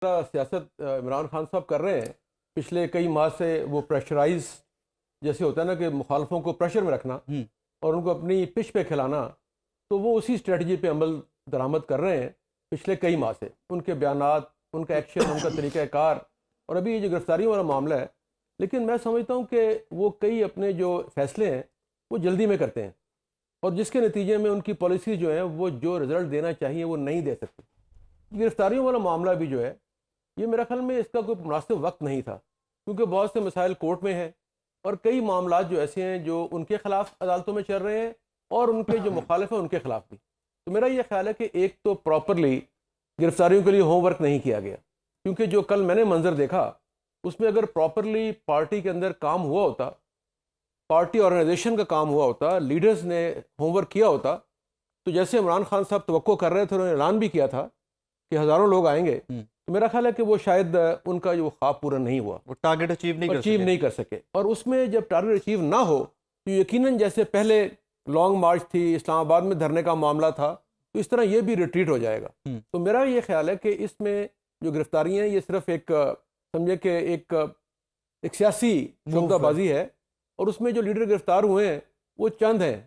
سیاست عمران خان صاحب کر رہے ہیں پچھلے کئی ماہ سے، وہ پریشرائز جیسے ہوتا ہے نا کہ مخالفوں کو پریشر میں رکھنا اور ان کو اپنی پچ پہ کھلانا، تو وہ اسی اسٹریٹجی پہ عمل درآمد کر رہے ہیں پچھلے کئی ماہ سے. ان کے بیانات، ان کا ایکشن، ان کا طریقہ کار، اور ابھی یہ جو گرفتاریوں والا معاملہ ہے. لیکن میں سمجھتا ہوں کہ وہ کئی اپنے جو فیصلے ہیں وہ جلدی میں کرتے ہیں، اور جس کے نتیجے میں ان کی پالیسی جو ہے وہ جو رزلٹ دینا چاہیے وہ نہیں دے سکتی. گرفتاریوں والا معاملہ بھی جو ہے یہ میرا خیال میں اس کا کوئی مناسب وقت نہیں تھا، کیونکہ بہت سے مسائل کورٹ میں ہیں اور کئی معاملات جو ایسے ہیں جو ان کے خلاف عدالتوں میں چل رہے ہیں اور ان کے جو مخالف ہیں ان کے خلاف بھی. تو میرا یہ خیال ہے کہ ایک تو پراپرلی گرفتاریوں کے لیے ہوم ورک نہیں کیا گیا، کیونکہ جو کل میں نے منظر دیکھا اس میں اگر پراپرلی پارٹی کے اندر کام ہوا ہوتا، پارٹی آرگنائزیشن کا کام ہوا ہوتا، لیڈرز نے ہوم ورک کیا ہوتا، تو جیسے عمران خان صاحب توقع کر رہے تھے، انہوں نے اعلان بھی کیا تھا کہ ہزاروں لوگ آئیں گے، تو میرا خیال ہے کہ وہ شاید ان کا جو خواب پورا نہیں ہوا، وہ ٹارگٹ اچیو نہیں کر سکے. اور اس میں جب ٹارگٹ اچیو نہ ہو تو یقیناً جیسے پہلے لانگ مارچ تھی، اسلام آباد میں دھرنے کا معاملہ تھا، تو اس طرح یہ بھی ریٹریٹ ہو جائے گا. تو میرا یہ خیال ہے کہ اس میں جو گرفتاریاں ہیں یہ صرف ایک سمجھے کہ ایک سیاسی شعبہ بازی ہے، اور اس میں جو لیڈر گرفتار ہوئے ہیں وہ چند ہیں،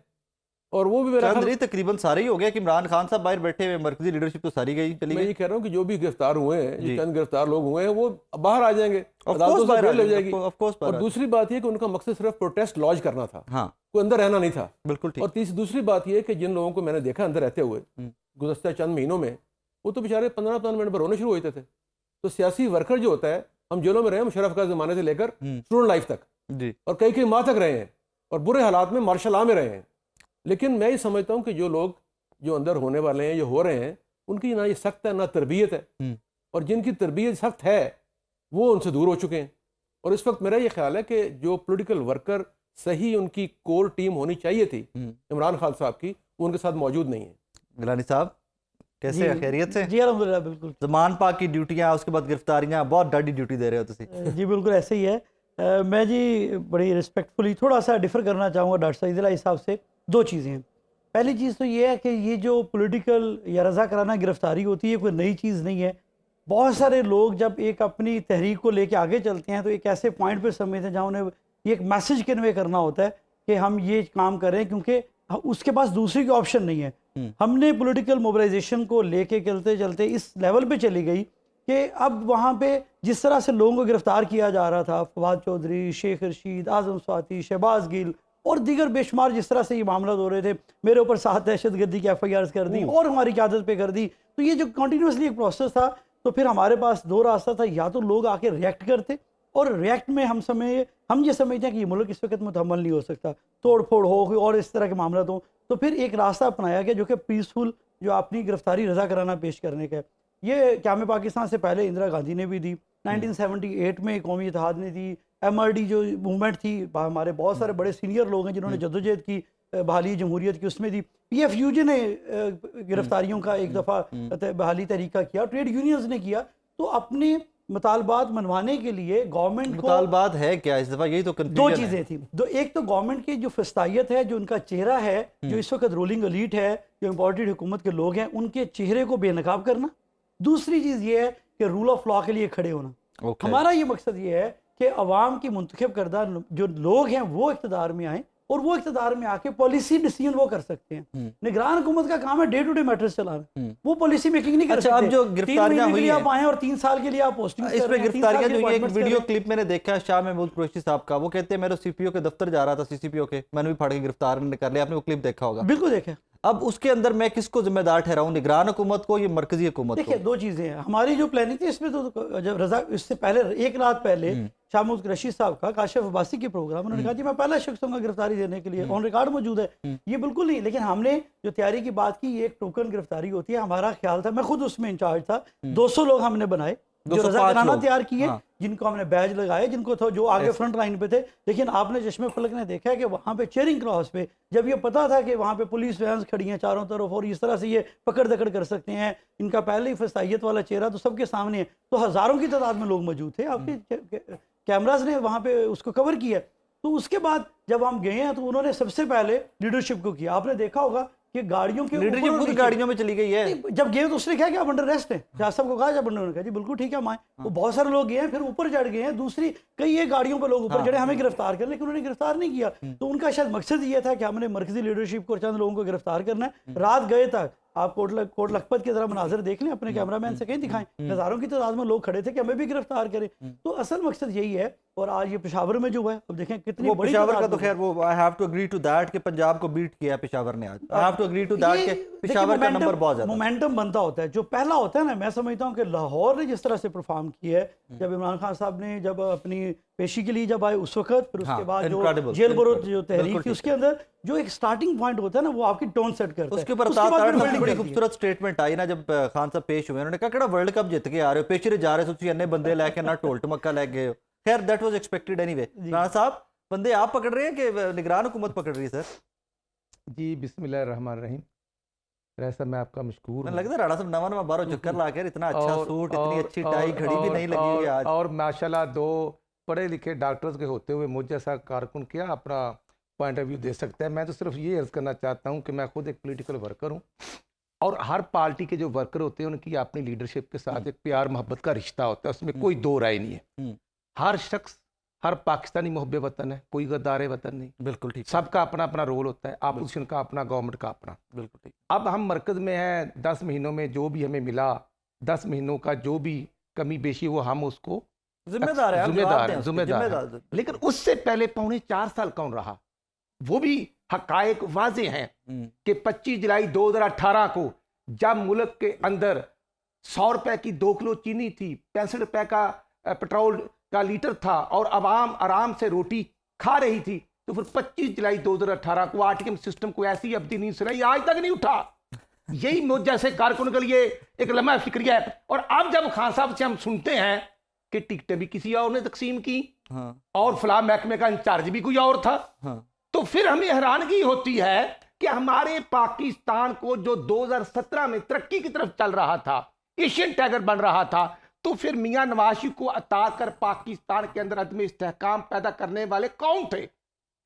اور وہ بھی میرا چند نہیں تقریباً سارے ہی ہو گیا کہ عمران خان صاحب باہر بیٹھے ہوئے، مرکزی لیڈرشپ تو ساری گئی چلی میں گئی. یہ کہہ رہا ہوں کہ جو بھی گرفتار ہوئے ہیں، جو چند گرفتار لوگ ہوئے ہیں وہ باہر آ جائیں گے، Of عدالتوں course سے باہر آ بیل ہو جائیں جائے گے. گی. اور دوسری بات یہ کہ ان کا مقصد صرف پروٹیسٹ لانچ کرنا تھا، ہاں کوئی اندر رہنا نہیں تھا. بالکل ٹھیک. اور دوسری بات یہ کہ جن لوگوں کو میں نے دیکھا اندر رہتے ہوئے گزشتہ چند مہینوں میں، وہ تو بیچارے 15 منٹ پر رونے شروع ہوتے تھے. تو سیاسی ورکر جو ہوتا ہے، ہم جیلوں میں رہے ہیں مشرف کا زمانے سے لے کر اسٹوڈنٹ لائف تک، جی، اور کئی ماہ تک رہے ہیں، اور برے حالات میں مارشل لا میں رہے ہیں. لیکن میں یہ سمجھتا ہوں کہ جو لوگ جو اندر ہونے والے ہیں، جو ہو رہے ہیں، ان کی نہ یہ سخت ہے نہ تربیت ہے، اور جن کی تربیت سخت ہے وہ ان سے دور ہو چکے ہیں. اور اس وقت میرا یہ خیال ہے کہ جو پولیٹیکل ورکر صحیح ان کی کور ٹیم ہونی چاہیے تھی عمران خان صاحب کی، وہ ان کے ساتھ موجود نہیں ہے. گیلانی صاحب کیسے ہیں؟ خیریت سے؟ جی الحمدللہ بالکل. زمان پاک کی ڈیوٹیاں، اس کے بعد گرفتاریاں، بہت ڈاڈی ڈیوٹی دے رہے ہو تسی. جی بالکل ایسے ہی ہے. میں جی بڑی رسپیکٹفلی تھوڑا سا ڈیفر کرنا چاہوں گا ڈاکٹر سعید الہی صاحب سے. دو چیزیں ہیں. پہلی چیز تو یہ ہے کہ یہ جو پولیٹیکل یا رضاکارانہ گرفتاری ہوتی ہے کوئی نئی چیز نہیں ہے. بہت سارے لوگ جب ایک اپنی تحریک کو لے کے آگے چلتے ہیں تو ایک ایسے پوائنٹ پہ سمجھتے ہیں جہاں انہیں یہ ایک میسج کنوے کرنا ہوتا ہے کہ ہم یہ کام کریں، کیونکہ اس کے پاس دوسری کوئی آپشن نہیں ہے. ہم نے پولیٹیکل موبلائزیشن کو لے کے چلتے چلتے اس لیول پہ چلی گئی کہ اب وہاں پہ جس طرح سے لوگوں کو گرفتار کیا جا رہا تھا، فواد چودھری، شیخ رشید، اعظم سواتی، شہباز گل اور دیگر بے شمار جس طرح سے یہ معاملات ہو رہے تھے، میرے اوپر 7 دہشت گردی کی ایف آئی آرز کر دی اور ہماری قیادت پہ کر دی. تو یہ جو کنٹینیوسلی ایک پروسیس تھا، تو پھر ہمارے پاس دو راستہ تھا. یا تو لوگ آ کے ریئیکٹ کرتے، اور ریئیکٹ میں ہم یہ سمجھتے ہیں کہ یہ ملک اس وقت متحمل نہیں ہو سکتا، توڑ پھوڑ ہو اور اس طرح کے معاملات ہوں، تو پھر ایک راستہ اپنایا گیا جو کہ پیسفل، جو اپنی گرفتاری رضاکارانہ پیش کرنے کا ہے. یہ قیام پاکستان سے پہلے اندرا گاندھی نے بھی دی، 1978 میں قومی اتحاد نے دی، ایم آر ڈی جو موومنٹ تھی، ہمارے بہت سارے بڑے سینئر لوگ ہیں جنہوں نے جدوجہد کی بحالی جمہوریت کی، اس میں دی. پی ایف یو جی نے گرفتاریوں کا ایک دفعہ بحالی طریقہ کیا، ٹریڈ یونینز نے کیا. تو اپنے مطالبات منوانے کے لیے گورنمنٹ کو مطالبات ہے کیا اس دفعہ؟ یہی تو دو چیزیں تھیں. ایک تو گورنمنٹ کی جو فسطائیت ہے، جو ان کا چہرہ ہے، جو اس وقت رولنگ ایلیٹ ہے، جو امپورٹڈ حکومت کے لوگ ہیں، ان کے چہرے کو بے نقاب کرنا. دوسری چیز یہ ہے کہ رول آف لا کے لیے کھڑے ہونا. ہمارا یہ مقصد یہ ہے کہ عوام کی منتخب کردہ جو لوگ ہیں وہ اقتدار میں آئیں، اور وہ اقتدار میں آ کے پالیسی ڈیسیژن وہ کر سکتے ہیں. نگران حکومت کا کام ہے ڈے ٹو ڈے میٹرز چلانا، وہ پالیسی میکنگ نہیں کر سکتے. اب جو گرفتاریاں ہوئی ہیں آپ آئیں اور 3 سال کے لیے آپ پوسٹنگ اس پہ گرفتاریاں جو ایک ویڈیو کلپ میں نے دیکھا شاہ محمود قریشی صاحب کا، وہ کہتے ہیں میرے سی پی او کے دفتر جا رہا تھا، سی سی پی او کے، میں نے بھی پھاڑ کے گرفتار کر لیا. آپ نے وہ کلپ دیکھا ہوگا؟ بالکل دیکھا. اب اس کے اندر میں کس کو ذمہ دار ٹھہراؤں، نگران حکومت کو یا مرکزی حکومت کو؟ دیکھیں دو چیزیں ہیں. ہماری جو پلاننگ تھی اس میں تو جب اس سے پہلے ایک رات پہلے شاہ محمود قریشی صاحب کا کاشف عباسی کے پروگرام، انہوں نے کہا جی میں پہلا شخص ہوں گا گرفتاری دینے کے لیے، آن ریکارڈ موجود ہے. یہ بالکل نہیں. لیکن ہم نے جو تیاری کی بات کی، یہ ایک ٹوکن گرفتاری ہوتی ہے. ہمارا خیال تھا، میں خود اس میں انچارج تھا، 200 لوگ ہم نے بنائے جو رضاکارانہ تیار کیے، جن کو ہم نے بیج لگائے، جن کو جو آگے فرنٹ لائن پہ تھے. لیکن آپ نے چشمے فلک نے دیکھا ہے کہ وہاں پہ چیئرنگ کراس پہ جب یہ پتا تھا کہ وہاں پہ پولیس وینز کھڑی ہیں چاروں طرف اور اس طرح سے یہ پکڑ دکڑ کر سکتے ہیں، ان کا پہلے ہی فسطائیت والا چہرہ تو سب کے سامنے ہے، تو ہزاروں کی تعداد میں لوگ موجود تھے. آپ کے کیمراز نے وہاں پہ اس کو کور کیا. تو اس کے بعد جب ہم گئے ہیں تو انہوں نے سب سے پہلے لیڈرشپ کو کیا. آپ نے دیکھا ہوگا کہ گاڑیوں کے لیڈرشپ اوپر خود گاڑیوں میں چلی گئی ہے. جب گئے تو اس نے کہا کہ آپ انڈر ریسٹ ہیں, شاہ صاحب کو کہا جب انہوں نے کہا جی بالکل ٹھیک ہے ہم آئیں. وہ بہت سارے لوگ گئے ہیں, پھر اوپر چڑھ گئے ہیں, دوسری کئی ایک گاڑیوں پہ لوگ اوپر چڑھے ہمیں گرفتار کرنے, لیکن انہوں نے گرفتار نہیں کیا. تو ان کا شاید مقصد یہ تھا کہ ہم نے مرکزی لیڈرشپ کو چند لوگوں کو گرفتار کرنا ہے. رات گئے تک آپ کوٹ لکھپت کے ذرا مناظر دیکھ لیں, اپنے کیمرہ مین سے کہیں دکھائیں, ہزاروں کی تعداد میں لوگ کھڑے تھے کہ ہمیں بھی گرفتار کریں. تو اصل مقصد یہی ہے. اور آج یہ پشاور میں جو ہوا ہے, اب دیکھیں کتنی بڑی پشاور کا تو خیر وہ I have to agree to that کہ پنجاب کو بیٹ کیا ہے پشاور نے آج. I have to agree to that کہ پشاور کا نمبر بہت زیادہ مومنٹم بنتا ہوتا ہے. جو پہلا ہوتا ہے نا, میں سمجھتا ہوں کہ لاہور نے جس طرح سے پرفارم کیا ہے, جب عمران خان صاحب نے جب اپنی پیشی کے لیے جب آئے اس وقت, پھر اس کے بعد جو جیل برو جو تحریک تھی اس کے اندر جو ایک سٹارٹنگ پوائنٹ ہوتا ہے نا, وہ آپ کی ٹون سیٹ کرتا ہے. اس کے اوپر بڑی خوبصورت سٹیٹمنٹ آئی نا جب خان صاحب پیش ہوئے, انہوں نے کہا کہڑا ورلڈ کپ جیت کے آ رہے ہو, پیچھے جا رہے سوچی انے بندے لے کے نہ ٹول ٹمکا لے گئے ہو. خیر that was expected any way. Rana صاحب بندے آپ پکڑ رہے ہیں کہ نگران حکومت پکڑ رہی ہے؟ سر جی بسم اللہ الرحمن الرحیم. صاحب میں آپ کا مشکور ہوں. لگتا ہے رانا صاحب نواں بارو چکر لا کے اتنا اچھا سوٹ, اتنی اچھی ٹائی, گھڑی بھی نہیں لگی ہوئی آج. اور ماشاءاللہ دو پڑھے لکھے ڈاکٹرز کے ہوتے ہوئے مجھ جیسا کارکن کیا اپنا پوائنٹ آف ویو دے سکتا ہے. میں تو صرف یہ عرض کرنا چاہتا ہوں کہ میں خود ایک پولیٹیکل ورکر ہوں, اور ہر پارٹی کے جو ورکر ہوتے ہیں ان کی اپنی لیڈرشپ کے ساتھ ایک پیار محبت کا رشتہ ہوتا ہے, اس میں کوئی دو رائے نہیں ہے. ہر شخص, ہر پاکستانی محب وطن ہے, کوئی غدار وطن نہیں. بالکل ٹھیک. سب کا اپنا اپنا رول ہوتا ہے, اپوزیشن کا اپنا, گورنمنٹ کا اپنا. بالکل ٹھیک. اب ہم مرکز میں ہیں, 10 مہینوں میں جو بھی ہمیں ملا, 10 مہینوں کا جو بھی کمی بیشی وہ ہم اس کو ذمہ دار ہیں. لیکن اس سے پہلے 4.25 سال کون رہا, وہ بھی حقائق واضح ہیں کہ 25 جولائی 2018 کو جب ملک کے اندر 100 روپے کی 2 کلو چینی تھی, 65 روپے کا پیٹرول کا لیٹر تھا, اور عوام آرام سے روٹی کھا رہی تھی, تو پھر 25 جولائی 2018 کو آرٹیم سسٹم کو ایسی ابدی نہیں سنائی, آج تک نہیں اٹھا. یہی مجھ جیسے کارکن کے لیے ایک لمحہ فکریہ ہے. اور اب جب خان صاحب سے ہم سنتے ہیں کہ ٹکٹیں بھی کسی اور نے تقسیم کی, اور فلاں محکمے کا انچارج بھی کوئی اور تھا, تو پھر ہمیں حیرانگی ہوتی ہے کہ ہمارے پاکستان کو جو 2017 میں ترقی کی طرف چل رہا تھا, ایشین ٹائگر بن رہا تھا, تو پھر میاں نواز شریف کو عطا کر پاکستان کے اندر عدم استحکام پیدا کرنے والے کون تھے؟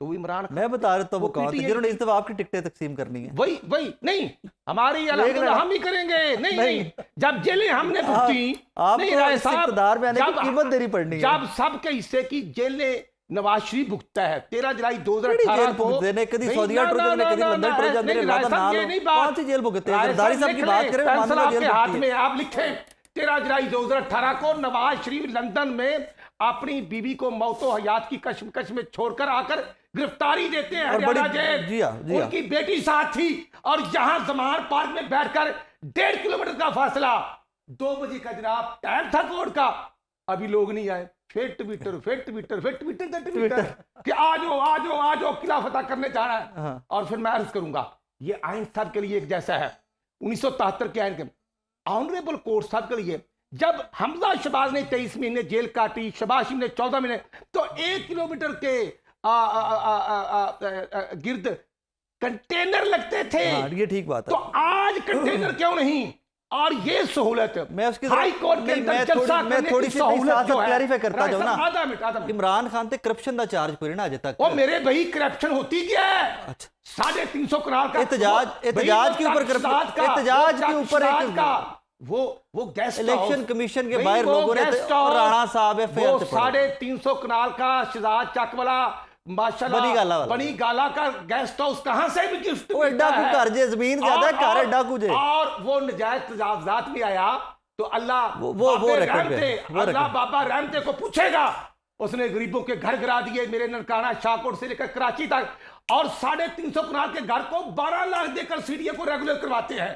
تو وہ عمران خان. میں بتا رہا ہوں وہ کون تھے جنہوں نے اس دفعہ آپ کی ٹکٹیں تقسیم کرنی ہیں. وہی نہیں, ہماری الحمدللہ ہم ہی کریں گے. نہیں, جب جیلیں ہم نے بھگتی, آپ کو اس اقتدار میں آنے کی قیمت دینی پڑنی ہے. جب سب کے حصے کی جیلیں نواز شریف بھگتا ہے. 13 جولائی 2018 کو کدی سعودیہ ٹر جاتے ہیں, کدی لندن ٹر جاتے ہیں, کون سی جیل بھگتے ہیں؟ زرداری صاحب کی بات کریں, آپ کے ہاتھ میں, آپ لکھیں 13 جولائی 2018 کو نواز شریف لندن میں اپنی بیوی کو موت و حیات کی کشمکش میں چھوڑ کر آ کر گرفتاری دیتے ہیں ہریانہ جیل. ان کی بیٹی ساتھ تھی, اور جہاں زمان پارک میں بیٹھ کر 1.5 کلومیٹر کا فاصلہ, 2 بجے کا جناب ٹائم تھا کورٹ کا, ابھی لوگ نہیں آئے. پھر ٹویٹر کہ آجو قلعہ فتح کرنے جا رہا ہے. اور پھر میں عرض کروں گا, یہ آئین سب کے لیے ایک جیسا ہے. 1973 کے آئین کے آنریبل کورٹ صاحب کے لیے جب حمزہ شہباز نے 23 مہینے جیل کاٹی, شہباز شریف نے 14 مہینے, تو 1 کلومیٹر کے گرد کنٹینر لگتے تھے. یہ ٹھیک بات ہے. تو آج کنٹینر کیوں نہیں؟ اور یہ سہولت میں اس کی ہائی کورٹ کے اندر جلسہ کرنے کی سہولت جو ہے, کلیریفائی کرتا جاؤں نا, آدھا منٹ. عمران خان تے کرپشن دا چارج پوری نا اج تک. وہ میرے بھائی کرپشن ہوتی کیا ہے؟ 350 کنال کا احتجاج کے اوپر احتجاج کے اوپر وہ گیسٹ الیکشن کمیشن کے باہر لوگوں نے رانا صاحب وہ 350 کنال کا شہزاد چک والا ماشاءاللہ بنی گالا کا گیسٹ ہاؤس کہاں سے بھی گفٹ وہ ڈاکو گھر جے, زمین زیادہ ہے, گھر ہے ڈاکو جے, اور وہ نجائز تجاوزات بھی آیا تو اللہ بابا رحمتے کو پوچھے گا. اس نے غریبوں کے گھر گرا دیے, میرے ننکانہ شاہکوٹ سے لے کر کراچی تک, اور 350 کنال کے گھر کو 12 لاکھ دے کر سی ڈی اے کو ریگولر کرواتے ہیں.